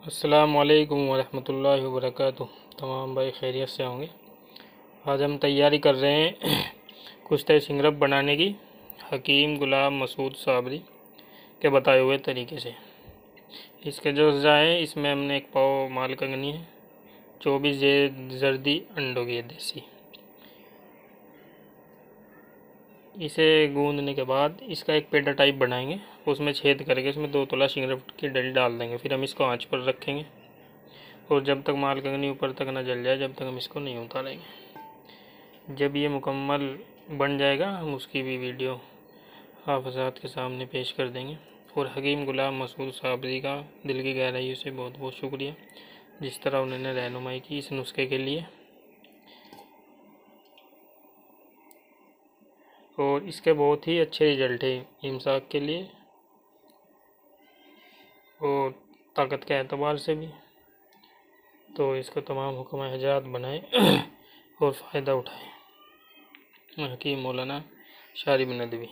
अस्सलामु अलैकुम वरहमतुल्लाहि वबरकातुह। तमाम भाई खैरियत से होंगे। आज हम तैयारी कर रहे हैं कुश्ते सिंगरब बनाने की हकीम गुलाम मसूद साबरी के बताए हुए तरीके से। इसके जो अज़्ज़ा हैं, इसमें हमने एक पाव माल कंगनी है, 24 जर्दी अंडों की है देसी। इसे गूंदने के बाद इसका एक पेड़ा टाइप बनाएंगे, उसमें छेद करके इसमें 2 तोला सिंगरब की डली डाल देंगे। फिर हम इसको आंच पर रखेंगे और जब तक माल कंगनी ऊपर तक ना जल जाए जब तक हम इसको नहीं उतारेंगे। जब ये मुकम्मल बन जाएगा हम उसकी भी वीडियो आप हज़रात के सामने पेश कर देंगे। और हकीम गुलाम मसूद साबरी का दिल की गहराइयों से बहुत बहुत शुक्रिया, जिस तरह उन्होंने रहनुमाई की इस नुस्खे के लिए। और इसके बहुत ही अच्छे रिजल्ट है इमसाक के लिए और ताकत के एतबार से भी। तो इसको तमाम हुक्म हजरात बनाए और फ़ायदा उठाएँ। हकीम मौलाना शारिब नदवी।